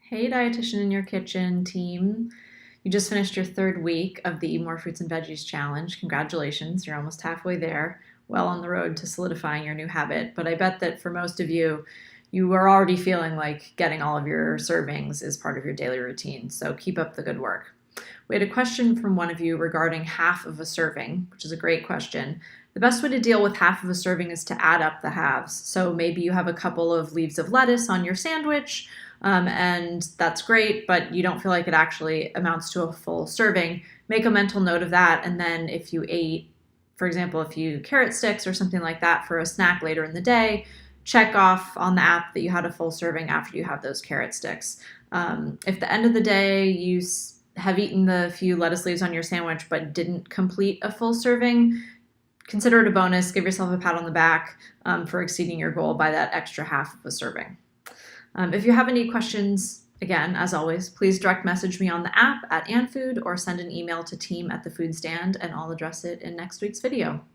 Hey, Dietitian in Your Kitchen team. You just finished your third week of the Eat More Fruits and Veggies Challenge. Congratulations, you're almost halfway there, well on the road to solidifying your new habit. But I bet that for most of you, you are already feeling like getting all of your servings is part of your daily routine. So keep up the good work. We had a question from one of you regarding half of a serving, which is a great question. The best way to deal with half of a serving is to add up the halves. So maybe you have a couple of leaves of lettuce on your sandwich, and that's great, but you don't feel like it actually amounts to a full serving. Make a mental note of that, and then if you ate, for example, a few carrot sticks or something like that for a snack later in the day, check off on the app that you had a full serving after you have those carrot sticks. If at the end of the day you have eaten the few lettuce leaves on your sandwich but didn't complete a full serving, consider it a bonus. Give yourself a pat on the back for exceeding your goal by that extra half of a serving. If you have any questions, again, as always, please direct message me on the app at @AnnFood or send an email to team@thefoodstand and I'll address it in next week's video.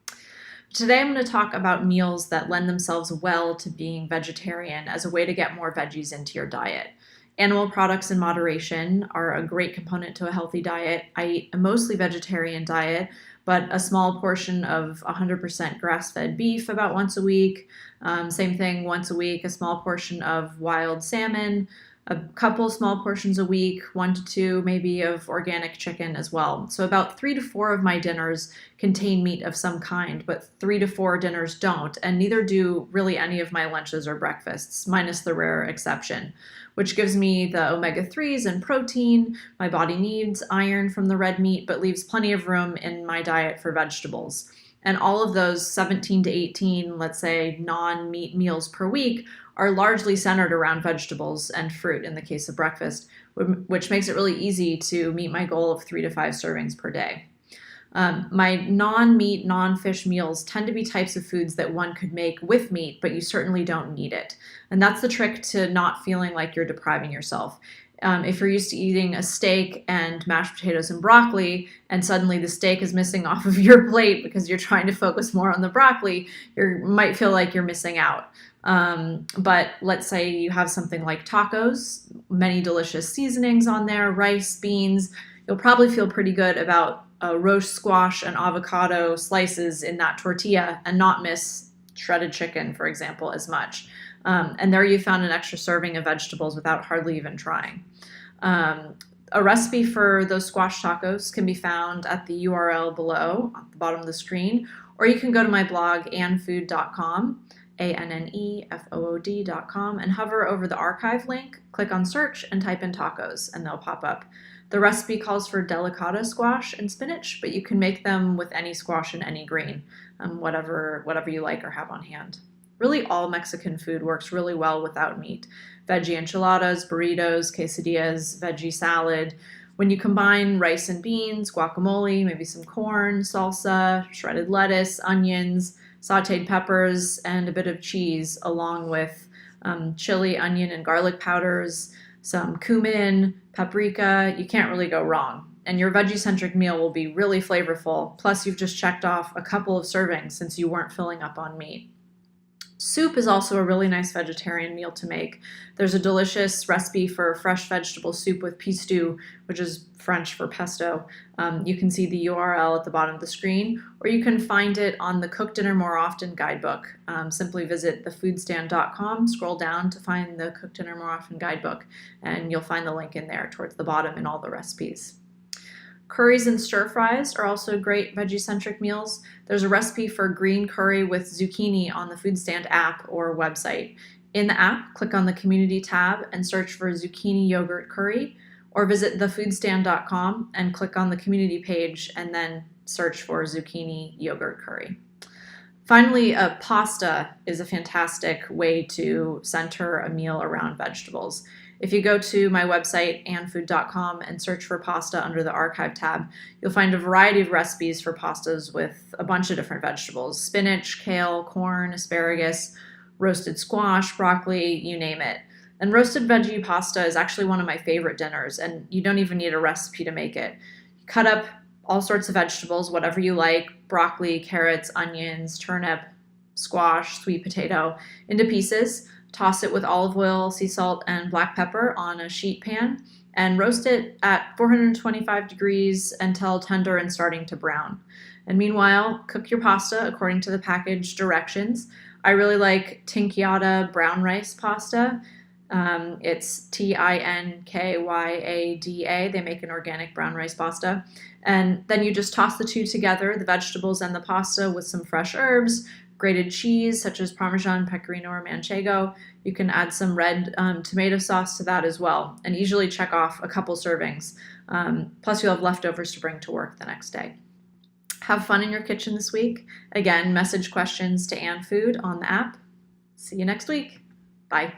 Today I'm going to talk about meals that lend themselves well to being vegetarian as a way to get more veggies into your diet. Animal products in moderation are a great component to a healthy diet. I eat a mostly vegetarian diet, but a small portion of 100% grass-fed beef about once a week. Same thing once a week, a small portion of wild salmon, a couple small portions a week, 1 to 2 maybe of organic chicken as well. So about 3 to 4 of my dinners contain meat of some kind, but 3 to 4 dinners don't, and neither do really any of my lunches or breakfasts, minus the rare exception, which gives me the omega-3s and protein my body needs, iron from the red meat, but leaves plenty of room in my diet for vegetables. And all of those 17 to 18, let's say, non-meat meals per week are largely centered around vegetables and fruit in the case of breakfast, which makes it really easy to meet my goal of 3 to 5 servings per day. My non-meat, non-fish meals tend to be types of foods that one could make with meat, but you certainly don't need it. And that's the trick to not feeling like you're depriving yourself. If you're used to eating a steak and mashed potatoes and broccoli, and suddenly the steak is missing off of your plate because you're trying to focus more on the broccoli, you might feel like you're missing out. But let's say you have something like tacos, many delicious seasonings on there, rice, beans, you'll probably feel pretty good about roast squash and avocado slices in that tortilla and not miss shredded chicken, for example, as much. And there you found an extra serving of vegetables without hardly even trying. A recipe for those squash tacos can be found at the URL below at the bottom of the screen, or you can go to my blog, annfood.com, ANNEFOOD.com, and hover over the archive link, click on search, and type in tacos, and they'll pop up. The recipe calls for delicata squash and spinach, but you can make them with any squash and any green, whatever you like or have on hand. Really, all Mexican food works really well without meat. Veggie enchiladas, burritos, quesadillas, veggie salad. When you combine rice and beans, guacamole, maybe some corn, salsa, shredded lettuce, onions, sauteed peppers, and a bit of cheese, along with chili, onion, and garlic powders, some cumin, paprika, you can't really go wrong. And your veggie-centric meal will be really flavorful, plus you've just checked off a couple of servings since you weren't filling up on meat. Soup is also a really nice vegetarian meal to make. There's a delicious recipe for fresh vegetable soup with pistou, which is French for pesto. You can see the URL at the bottom of the screen, or you can find it on the Cook Dinner More Often guidebook. Simply visit thefoodstand.com, scroll down to find the Cook Dinner More Often guidebook, and you'll find the link in there towards the bottom in all the recipes. Curries and stir fries are also great veggie-centric meals. There's a recipe for green curry with zucchini on the Food Stand app or website. In the app, click on the Community tab and search for zucchini yogurt curry, or visit thefoodstand.com and click on the Community page and then search for zucchini yogurt curry. Finally, pasta is a fantastic way to center a meal around vegetables. If you go to my website, annfood.com, and search for pasta under the Archive tab, you'll find a variety of recipes for pastas with a bunch of different vegetables: spinach, kale, corn, asparagus, roasted squash, broccoli, you name it. And roasted veggie pasta is actually one of my favorite dinners, and you don't even need a recipe to make it. You cut up all sorts of vegetables, whatever you like: broccoli, carrots, onions, turnip, squash, sweet potato, into pieces. Toss it with olive oil, sea salt, and black pepper on a sheet pan and roast it at 425 degrees until tender and starting to brown. And meanwhile, cook your pasta according to the package directions. I really like tinkyada brown rice pasta. It's Tinkyada. They make an organic brown rice pasta. And then you just toss the two together, the vegetables and the pasta, with some fresh herbs, grated cheese, such as Parmesan, Pecorino, or Manchego. You can add some red tomato sauce to that as well, and easily check off a couple servings. Plus, you'll have leftovers to bring to work the next day. Have fun in your kitchen this week. Again, message questions to Ann Food on the app. See you next week. Bye.